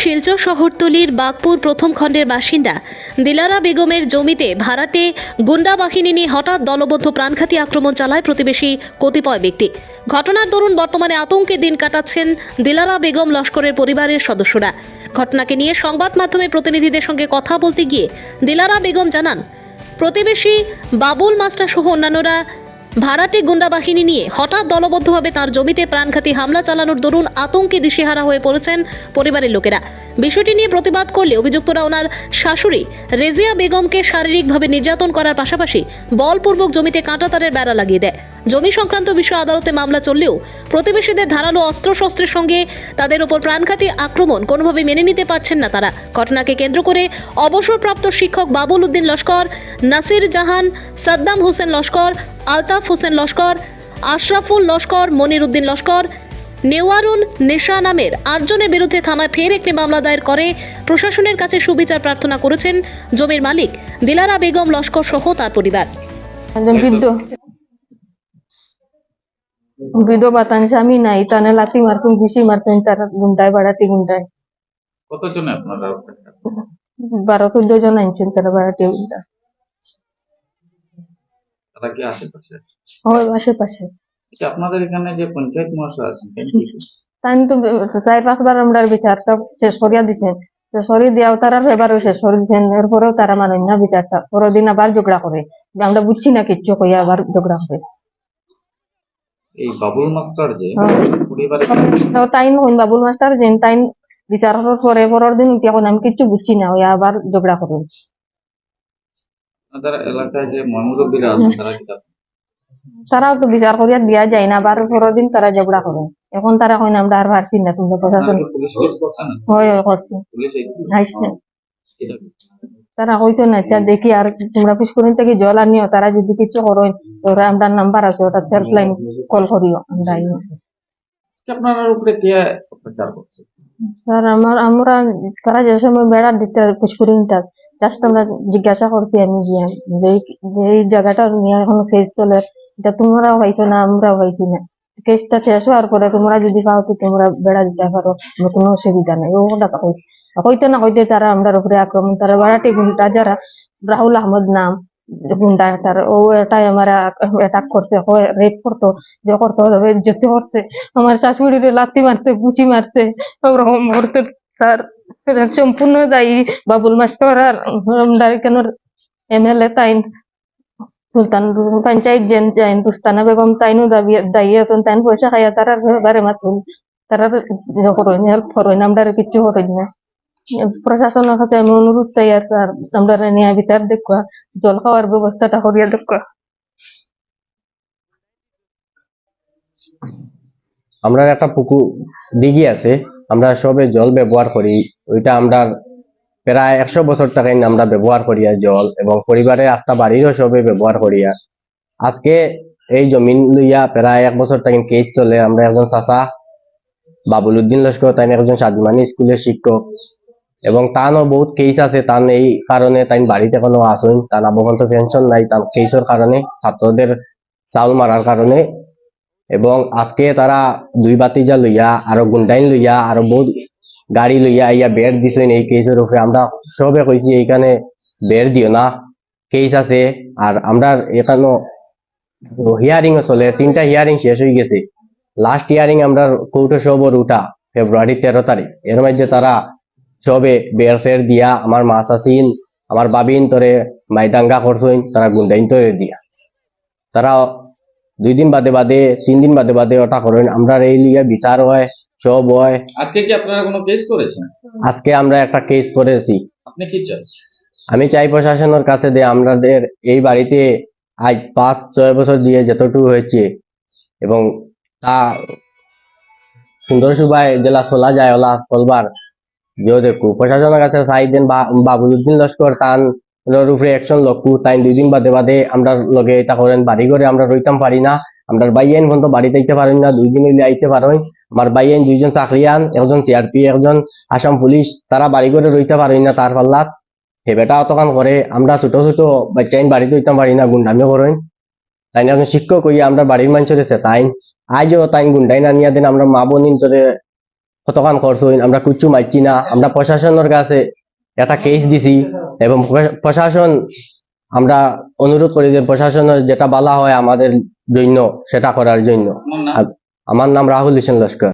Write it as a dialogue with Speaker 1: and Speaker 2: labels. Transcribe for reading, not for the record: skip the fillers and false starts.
Speaker 1: শিলচর শহরতলির বাগপুর প্রথম খণ্ডের বাসিন্দা দিলারা বেগমের জমিতে ভাড়াটে গুন্ডা বাহিনী নিয়ে হঠাৎ দলবদ্ধ প্রাণঘাতী আক্রমণ চালায় প্রতিবেশী কতিপয় ব্যক্তি। ঘটনার দরুন বর্তমানে আতঙ্কে দিন কাটাচ্ছেন দিলারা বেগম লস্করের পরিবারের সদস্যরা। ঘটনাকে নিয়ে সংবাদ মাধ্যমের প্রতিনিধিদের সঙ্গে কথা বলতে গিয়ে দিলারা বেগম জানান, প্রতিবেশী বাবুল মাস্টার সহ অন্যান্যরা ভাড়াটে গুন্ডা বাহিনী নিয়ে হঠাৎ দলবদ্ধভাবে তার জমিতে প্রাণঘাতী হামলা চালানোর দরুন আতঙ্কে দিশেহারা হয়ে পড়েছেন পরিবারের লোকেরা। বিষয়টি নিয়ে প্রতিবাদ করলে অভিযুক্তরা ওনার শাশুড়ি রেজিয়া বেগমকে শারীরিকভাবে নির্যাতন করার পাশাপাশি বলপূর্বক জমিতে কাঁটাতারের বেড়া লাগিয়ে দেয়। জমি সংক্রান্ত বিষয়ে আদালতে মামলা চললেও প্রতিবেশীদের ধারালো অস্ত্রশস্ত্রের সঙ্গে তাদের ওপর প্রাণঘাতী আক্রমণ কোনোভাবে মেনে নিতে পারছেন না তারা। ঘটনাকে কেন্দ্র করে অবসরপ্রাপ্ত শিক্ষক বাবুল উদ্দিন লস্কর, নাসির জাহান, সাদ্দাম হোসেন লস্কর, আলতাফ হোসেন লস্কর, আশরাফুল লস্কর, মনির উদ্দিন লস্কর, নেওয়ারুন নেশা নামের 8 জনের বিরুদ্ধে থানায় ফের একটি মামলা দায়ের করে প্রশাসনের কাছে সুবিচার প্রার্থনা করেছেন জমির মালিক দিলারা বেগম লস্কর সহ তার পরিবার।
Speaker 2: বিধবা তান স্বামী নাই, তানে লাথি মারতেন, ঘুষি মারতেন, তারা গুন্ডায় বাড়াটি গুন্ডায়
Speaker 3: কতজন আপনারা
Speaker 2: 12-14 জন আনছেন তারা বাড়াটি গুন্ডা।
Speaker 3: তারা কি আশেপাশে?
Speaker 2: হয় আশেপাশে।
Speaker 3: আচ্ছা, আপনাদের এখানে যে পঞ্চায়েত মহাশয় আছেন তিনি কি
Speaker 2: তাই তো 4-5 বার আমরা বিচারটা শেষ করিয়া দিচ্ছেন, শেষ করে দিয়াও তারা এবারও শেষ করে দিচ্ছেন, এরপরেও তারা মানেন না বিচারটা। পরের দিন আবার ঝগড়া করে, যে আমরা বুঝছি না কিচ্ছু, কইয়া আবার ঝগড়া করে।
Speaker 3: এই বাবুল মাস্টার যে পরিবারে
Speaker 2: তাই হইন বাবুল মাস্টার যেন তাই বিচার হওয়ার পরে পরের দিন এখন আমি কিচ্ছু বুঝছি না, ওই আবার ঝগড়া করুন।
Speaker 3: আপনাদের এলাকায় যে মহানগরীরা আছেন তারা কি
Speaker 2: তারাও তো বিচার করিয়া দিয়া যায় না, আবার পরের দিন তারা ঝগড়া করে। এখন তারা কইন আমরা আর পারছি না, তোমরা প্রশাসন
Speaker 3: পুলিশ কেস করছেন?
Speaker 2: হয় করছে
Speaker 3: পুলিশ
Speaker 2: আসছে।
Speaker 3: এটা
Speaker 2: তারা কইতো না, আচ্ছা দেখি আর তোমরা পুষ্করিণ থেকে জল আনিও, তারা যদি কিছু করেন ওরা আমরা নাম্বার আছে, ওটা হেল্পলাইন কল করিও। আমরা
Speaker 3: আপনার উপরে কে অত্যাচার করছে?
Speaker 2: স্যার আমরা তারা যে সময় বেড়া দিতে পুষ্করিণটা জাস্ট আমরা জিজ্ঞাসা করছি, আমি গিয়ে যে এই জায়গাটা নিয়ে এখন কেস চলে, এটা তোমরাও হয়েছো না আমরাও হয়েছি না, কেসটা শেষ হওয়ার পরে তোমরা যদি পাও তো তোমরা বেড়া দিতে পারো, কোনো অসুবিধা নাই। ও কথা হইতে না হইতে তারা আমরার উপরে আক্রমণ, তারা বাড়াটি গুন্ডা যারা রাহুল আহমদ নাম গুন্ডা, তার ও এটাই আমার অ্যাটাক করছে, রেপ করতো, যে করতে হবে যেতে করছে, আমার শাশুড়িরে লাথি মারছে, গুচি মারছে, ওরকম করতে। তার সম্পূর্ণ দায়ী বাবুল মাস্টার আর কেন MLA তাইন সুলতান পঞ্চায়েত যেন যাইন রুস্তানা বেগম তাইনও দায়ী আছেন। তাইন পয়সা খাইয়া তারা বারে মাতুন, তারা করেন হেল্প করেন, আমরা কিচ্ছু করেন না। প্রশাসনের কাছে আমি অনুরোধ চাই আর স্যার আমরা নিয়ে বিচার দেখা, জল খাওয়ার ব্যবস্থাটা করিয়া দেখা।
Speaker 4: আমরা একটা পুকুর দিঘি আছে, আমরা সবে জল ব্যবহার করি, ওইটা আমরা প্রায় 100 বছর টাকায় আমরা ব্যবহার করিয়া জল, এবং পরিবারের আস্থা বাড়িরও সবে ব্যবহার করিয়া। আজকে এই জমিন লইয়া প্রায় 1 বছর টাকা কেস চলে। আমরা একজন চাচা বাবুল উদ্দিন লস্কর, তাই একজন স্বাধীনমানী স্কুলের শিক্ষক, এবং তানও বহুত কেস আছে। তান এই কারণে তাই বাড়িতে কোনো আসুন, তার আবহান্ত পেনশন নাই, তার কেসের কারণে, ছাত্রদের চাউল মারার কারণে। এবং আজকে তারা 2 বাতিজা লইয়া আরো গুন্ডাইন লইয়া আরো বহুত গাড়ি লইয়া ইয়া বের দিছেন এই কেসের উপরে। আমরা সবে কইছি এইখানে বের দিও না, কেস আছে। আর আমরা এখানে হিয়ারিং চলে, 3টা হিয়ারিং শেষ হয়ে গেছে। লাস্ট হিয়ারিং আমরা কোর্টে সবর উঠা ফেব্রুয়ারি 13 তারিখ। এর মধ্যে তারা সবে বের ফের দিয়া আমার মা চাচিন আমার বাবিন তোরে মাইদাঙ্গা করছেন, তারা গুন্ডাইন তরে দিয়া তারা 2 দিন বাদে বাদে 3 দিন বাদে বাদে ওটা করেন। আমরা এই লিগে বিচার হয় সব হয়।
Speaker 3: আজকে কি আপনারা কোনো কেস করেছেন?
Speaker 4: আজকে আমরা একটা কেস করেছি।
Speaker 3: আপনি কি চান?
Speaker 4: আমি চাই প্রশাসনের কাছে যে আমাদের এই বাড়িতে আজ 5-6 বছর দিয়ে যতটুকু হয়েছে, এবং তা সুন্দর সুবাই জেলা চলা যায় ওলা চলবার যেও দেখু। প্রশাসনের কাছে চাই দেন বাবুল উদ্দিন লস্কর তান উপরে অ্যাকশন লক্ষ্য, তাই 2 দিন বাদে বাদে আমরা লগে এটা করেন। বাড়ি ঘরে আমরা রইতাম পারি না, আমরা বাইয়াইন পর্যন্ত বাড়িতে আইতে পারেন না, 2 দিন হইলে আইতে পারেন। আমার বাইয়াইন 2 জন চাকরিয়ান, একজন CRP, একজন আসাম পুলিশ, তারা বাড়ি ঘরে রইতে পারেন না। তার পাল্লাত হে বেটা অতকান করে আমরা ছোট ছোট বাচ্চাইন বাড়িতে হইতাম পারি না, গুন্ডামি করেন। তাই না একজন শিক্ষক হইয়া আমরা বাড়ির মানুষের তাই আজও তাই গুন্ডাই না নিয়ে দেন। আমরা মা বোন তোরে কতক্ষণ করছুন, আমরা কুচ্ছু মাইছি না। আমরা প্রশাসনের কাছে একটা কেস দিছি এবং প্রশাসন আমরা অনুরোধ করি যে প্রশাসনের যেটা বলা হয় আমাদের জন্য সেটা করার জন্য।
Speaker 3: আপনার নাম?
Speaker 4: আর আমার নাম রাহুল হোসেন লস্কর।